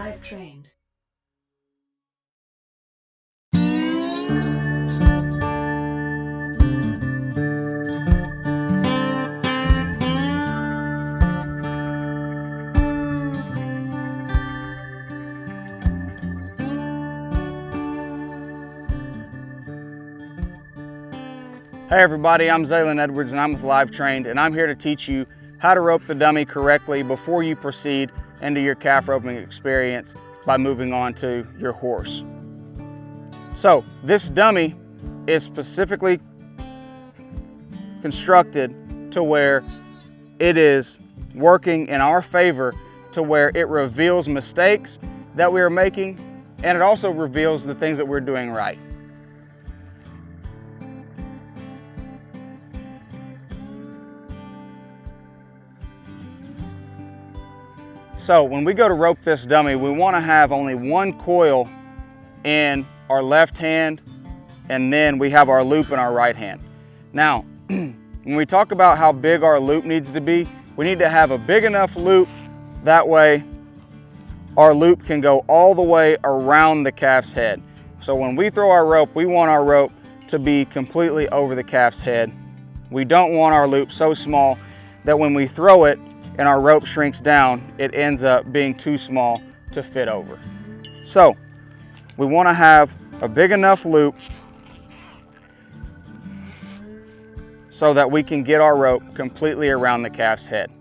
Live trained. Hey everybody, I'm Zaylen Edwards and I'm with Live Trained, and I'm here to teach you how to rope the dummy correctly before you proceed into your calf roping experience by moving on to your horse. So this dummy is specifically constructed to where it is working in our favor, to where it reveals mistakes that we are making, and it also reveals the things that we're doing right. So when we go to rope this dummy, we want to have only one coil in our left hand, and then we have our loop in our right hand. Now, when we talk about how big our loop needs to be, we need to have a big enough loop, that way our loop can go all the way around the calf's head. So when we throw our rope, we want our rope to be completely over the calf's head. We don't want our loop so small that when we throw it and our rope shrinks down, it ends up being too small to fit over. So we want to have a big enough loop so that we can get our rope completely around the calf's head.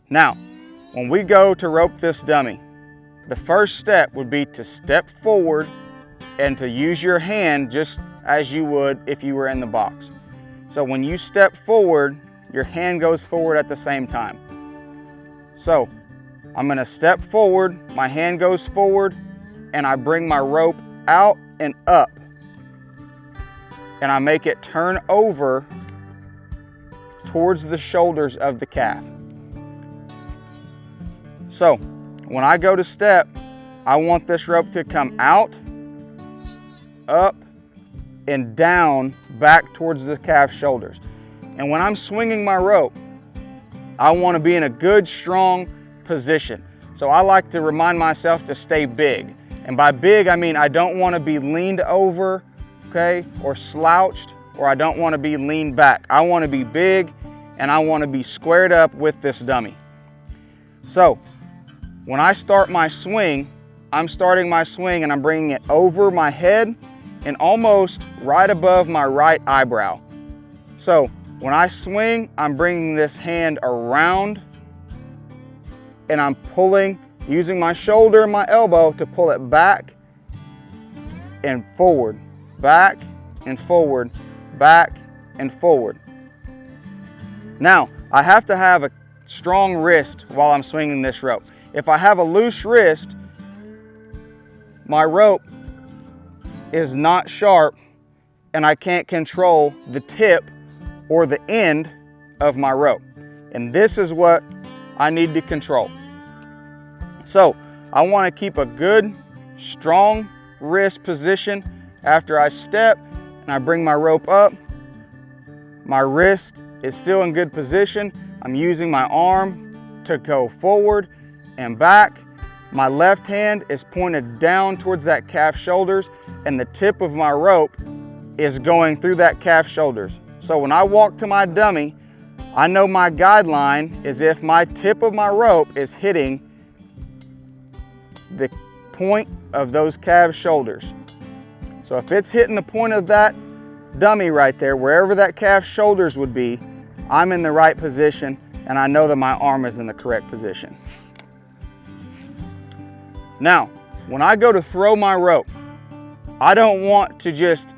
Now, when we go to rope this dummy, the first step would be to step forward and to use your hand just as you would if you were in the box. So when you step forward, your hand goes forward at the same time. So I'm gonna step forward, my hand goes forward, and I bring my rope out and up, and I make it turn over towards the shoulders of the calf. So when I go to step, I want this rope to come out, up, and down back towards the calf's shoulders. And when I'm swinging my rope, I want to be in a good, strong position. So I like to remind myself to stay big. And by big, I mean I don't want to be leaned over, okay, or slouched, or I don't want to be leaned back. I want to be big, and I want to be squared up with this dummy. So when I start my swing, I'm starting my swing and I'm bringing it over my head and almost right above my right eyebrow. So when I swing, I'm bringing this hand around and I'm pulling, using my shoulder and my elbow to pull it back and forward, back and forward, back and forward. Now, I have to have a strong wrist while I'm swinging this rope. If I have a loose wrist, my rope is not sharp and I can't control the tip or the end of my rope. And this is what I need to control. So I want to keep a good, strong wrist position after I step and I bring my rope up. My wrist is still in good position. I'm using my arm to go forward and back. My left hand is pointed down towards that calf's shoulders, and the tip of my rope is going through that calf's shoulders. So when I walk to my dummy, I know my guideline is if my tip of my rope is hitting the point of those calves' shoulders. So if it's hitting the point of that dummy right there, wherever that calf's shoulders would be, I'm in the right position and I know that my arm is in the correct position. Now, when I go to throw my rope, I don't want to just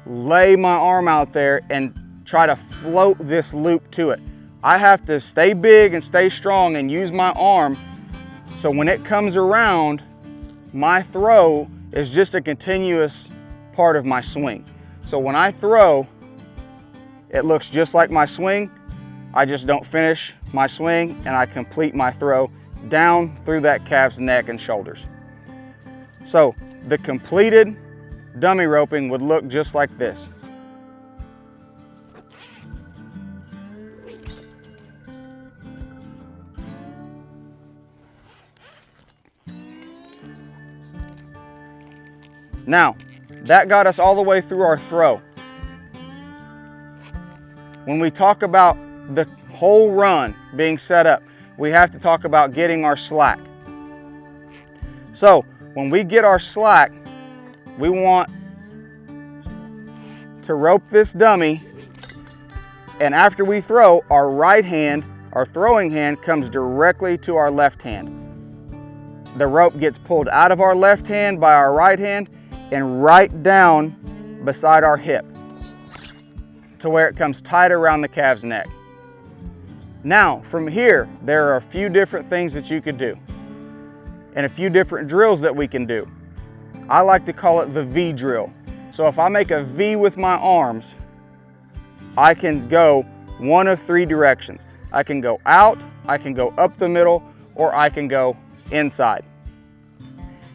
lay my arm out there and try to float this loop to it. I have to stay big and stay strong and use my arm, so when it comes around, my throw is just a continuous part of my swing. So when I throw, it looks just like my swing. I just don't finish my swing and I complete my throw down through that calf's neck and shoulders. So the completed dummy roping would look just like this. Now, that got us all the way through our throw. When we talk about the whole run being set up, we have to talk about getting our slack. So when we get our slack, we want to rope this dummy, and after we throw, our right hand, our throwing hand, comes directly to our left hand. The rope gets pulled out of our left hand by our right hand and right down beside our hip to where it comes tight around the calf's neck. Now, from here, there are a few different things that you could do and a few different drills that we can do. I like to call it the V drill. So if I make a V with my arms, I can go one of three directions. I can go out, I can go up the middle, or I can go inside.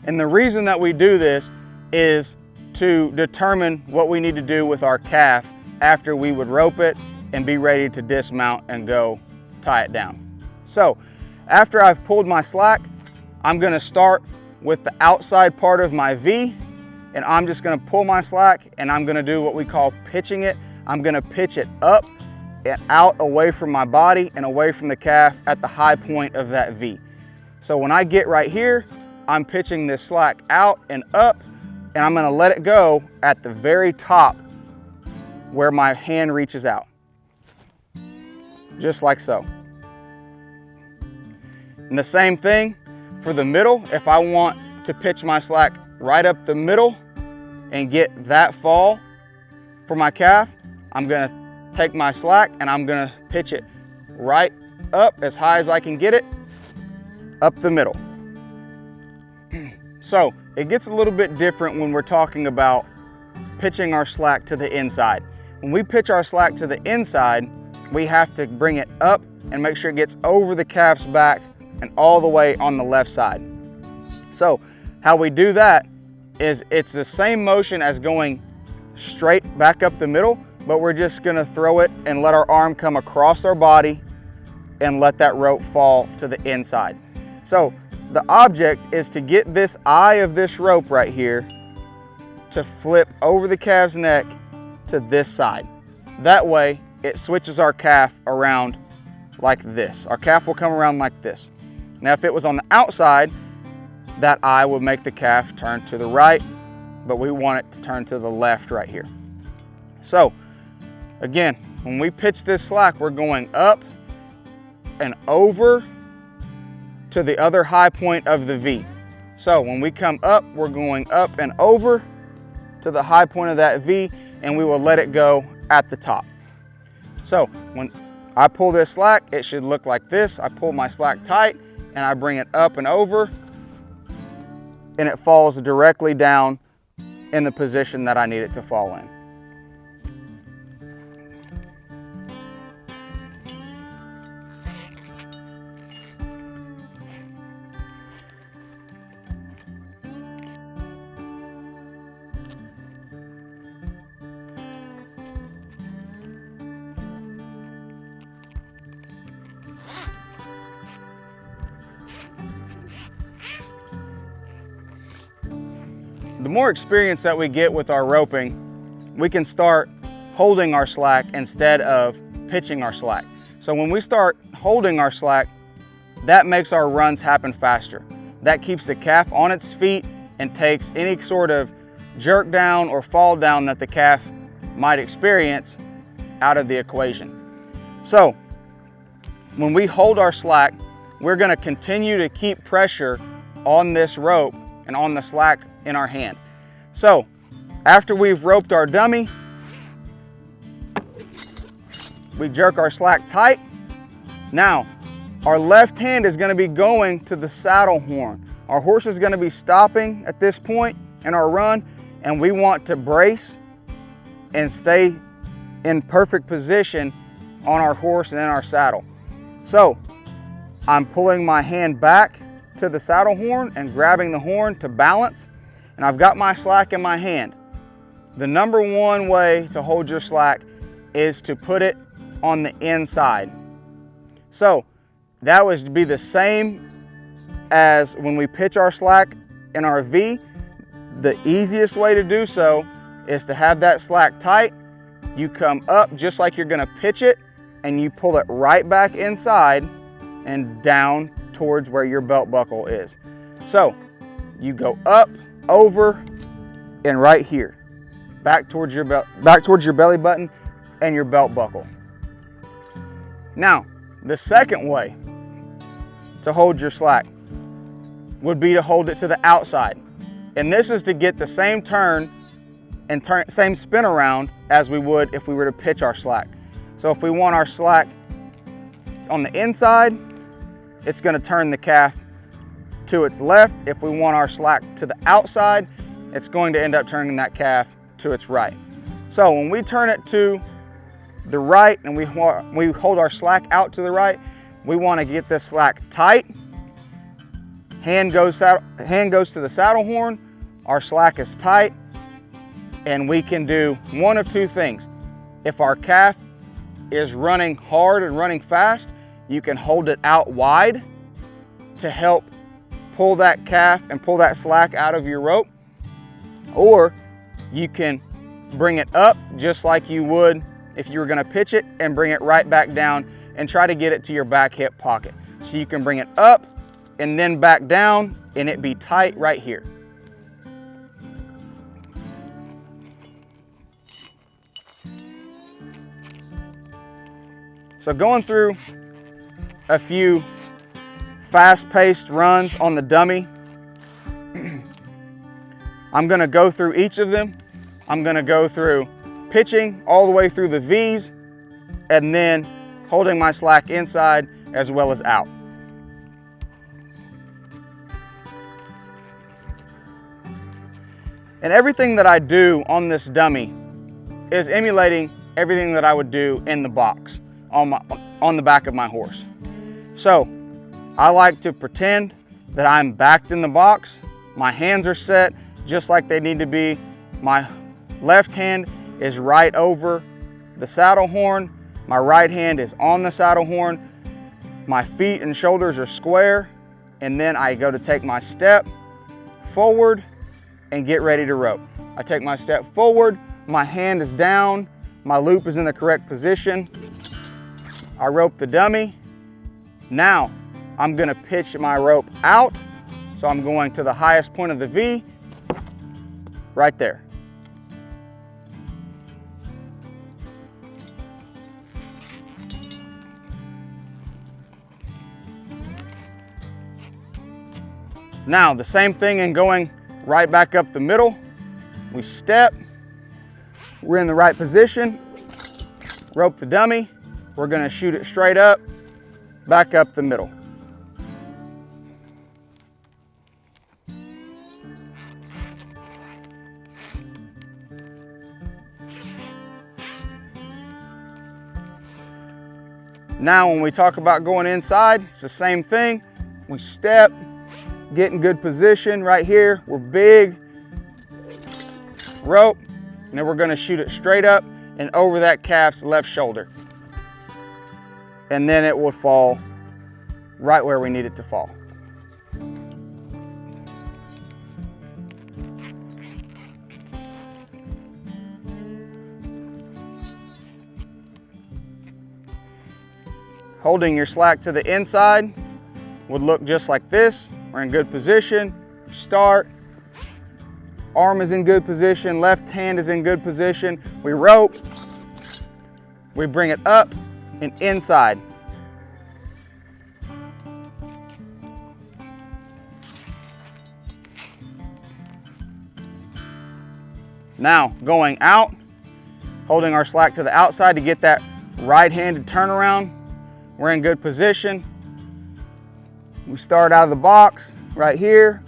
And the reason that we do this is to determine what we need to do with our calf after we would rope it and be ready to dismount and go tie it down. So after I've pulled my slack, I'm gonna start with the outside part of my V, and I'm just gonna pull my slack and I'm gonna do what we call pitching it. I'm gonna pitch it up and out away from my body and away from the calf at the high point of that V. So when I get right here, I'm pitching this slack out and up, and I'm gonna let it go at the very top where my hand reaches out. Just like so. And the same thing for the middle. If I want to pitch my slack right up the middle and get that fall for my calf, I'm gonna take my slack and I'm gonna pitch it right up as high as I can get it, up the middle. So it gets a little bit different when we're talking about pitching our slack to the inside. When we pitch our slack to the inside, we have to bring it up and make sure it gets over the calf's back and all the way on the left side. So how we do that is it's the same motion as going straight back up the middle, but we're just gonna throw it and let our arm come across our body and let that rope fall to the inside. So the object is to get this eye of this rope right here to flip over the calf's neck to this side. That way it switches our calf around like this. Our calf will come around like this. Now if it was on the outside, that eye would make the calf turn to the right, but we want it to turn to the left right here. So again, when we pitch this slack, we're going up and over to the other high point of the V. So when we come up, we're going up and over to the high point of that V, and we will let it go at the top. So when I pull this slack, it should look like this. I pull my slack tight and I bring it up and over, and it falls directly down in the position that I need it to fall in. The more experience that we get with our roping, we can start holding our slack instead of pitching our slack. So when we start holding our slack, that makes our runs happen faster. That keeps the calf on its feet and takes any sort of jerk down or fall down that the calf might experience out of the equation. So when we hold our slack, we're going to continue to keep pressure on this rope and on the slack in our hand. So after we've roped our dummy, we jerk our slack tight. Now our left hand is going to be going to the saddle horn. Our horse is going to be stopping at this point in our run, and we want to brace and stay in perfect position on our horse and in our saddle. So I'm pulling my hand back to the saddle horn and grabbing the horn to balance, and I've got my slack in my hand. The number one way to hold your slack is to put it on the inside. So that would be the same as when we pitch our slack in our V. The easiest way to do so is to have that slack tight. You come up just like you're gonna pitch it, and you pull it right back inside and down towards where your belt buckle is. So you go up, over, and right here, back towards your belly button and your belt buckle. Now, the second way to hold your slack would be to hold it to the outside. And this is to get the same turn and same spin around as we would if we were to pitch our slack. So if we want our slack on the inside, it's going to turn the calf to its left. If we want our slack to the outside, it's going to end up turning that calf to its right. So when we turn it to the right and we hold our slack out to the right, we want to get this slack tight. Hand goes to the saddle horn, our slack is tight, and we can do one of two things. If our calf is running hard and running fast, you can hold it out wide to help pull that calf and pull that slack out of your rope, or you can bring it up just like you would if you were going to pitch it, and bring it right back down and try to get it to your back hip pocket. So you can bring it up and then back down and it be tight right here. So going through a few fast-paced runs on the dummy, I'm gonna go through each of them. I'm gonna go through pitching all the way through the V's, and then holding my slack inside as well as out. And everything that I do on this dummy is emulating everything that I would do in the box on the back of my horse. So I like to pretend that I'm backed in the box. My hands are set just like they need to be. My left hand is right over the saddle horn. My right hand is on the saddle horn. My feet and shoulders are square. And then I go to take my step forward and get ready to rope. I take my step forward, my hand is down, my loop is in the correct position. I rope the dummy. Now I'm gonna pitch my rope out. So I'm going to the highest point of the V, right there. Now the same thing in going right back up the middle. We step, we're in the right position, rope the dummy, we're gonna shoot it straight up, back up the middle. Now when we talk about going inside, it's the same thing. We step, get in good position right here. We're big, rope, and then we're gonna shoot it straight up and over that calf's left shoulder. And then it will fall right where we need it to fall. Holding your slack to the inside would look just like this. We're in good position, start, arm is in good position, left hand is in good position. We rope, we bring it up and inside. Now going out, holding our slack to the outside to get that right-handed turnaround. We're in good position. We start out of the box right here.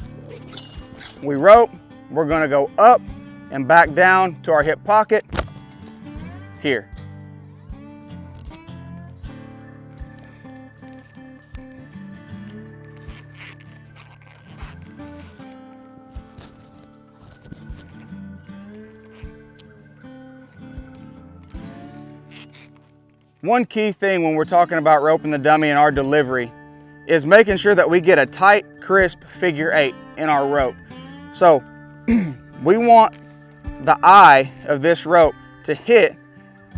We rope. We're gonna go up and back down to our hip pocket here. One key thing when we're talking about roping the dummy in our delivery is making sure that we get a tight, crisp figure 8 in our rope. So we want the eye of this rope to hit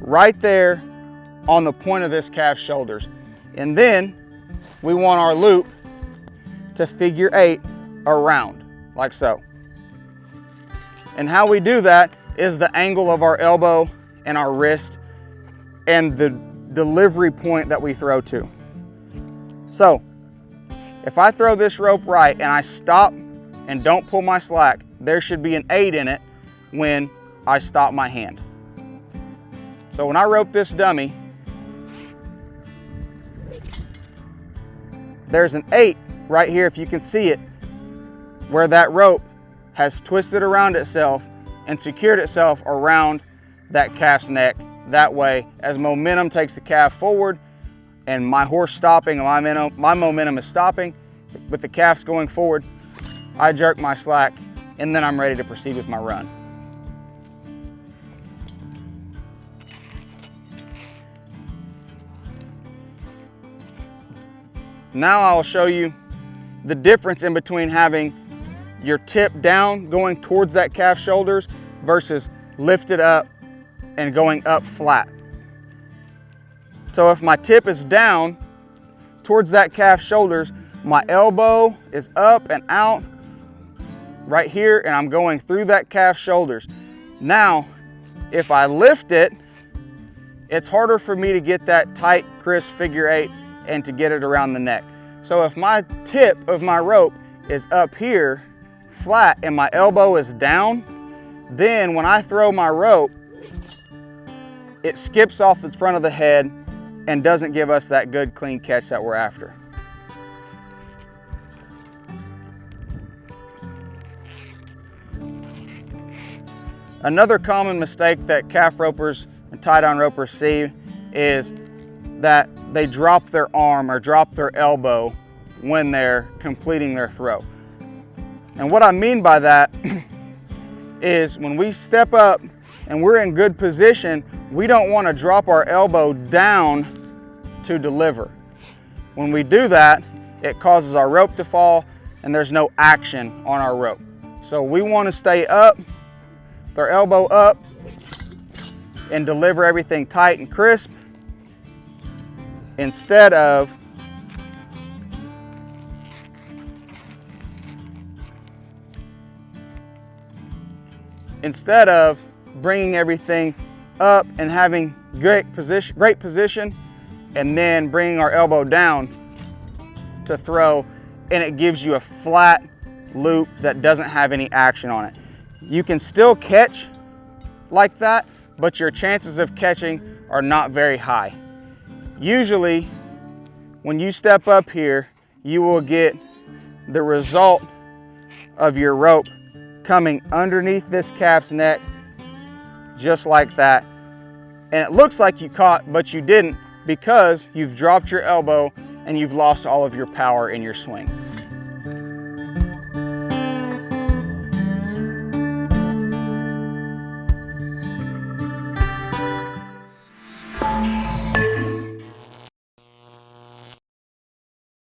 right there on the point of this calf's shoulders. And then we want our loop to figure 8 around, like so. And how we do that is the angle of our elbow and our wrist and the delivery point that we throw to. So if I throw this rope right and I stop and don't pull my slack, there should be an 8 in it when I stop my hand. So when I rope this dummy, there's an 8 right here, if you can see it, where that rope has twisted around itself and secured itself around that calf's neck. That way, as momentum takes the calf forward and my horse stopping, my momentum is stopping, with the calves going forward, I jerk my slack and then I'm ready to proceed with my run. Now I will show you the difference in between having your tip down going towards that calf's shoulders versus lifted up and going up flat. So if my tip is down towards that calf's shoulders, my elbow is up and out right here and I'm going through that calf's shoulders. Now, if I lift it, it's harder for me to get that tight, crisp figure 8 and to get it around the neck. So if my tip of my rope is up here flat and my elbow is down, then when I throw my rope, it skips off the front of the head and doesn't give us that good clean catch that we're after. Another common mistake that calf ropers and tie-down ropers see is that they drop their arm or drop their elbow when they're completing their throw. And what I mean by that is when we step up and we're in good position, we don't want to drop our elbow down to deliver. When we do that, it causes our rope to fall and there's no action on our rope. So we want to stay up, with our elbow up, and deliver everything tight and crisp instead of bringing everything up and having great position and then bringing our elbow down to throw, and it gives you a flat loop that doesn't have any action on it. You can still catch like that, but your chances of catching are not very high. Usually, when you step up here, you will get the result of your rope coming underneath this calf's neck, just like that. And it looks like you caught, but you didn't, because you've dropped your elbow and you've lost all of your power in your swing.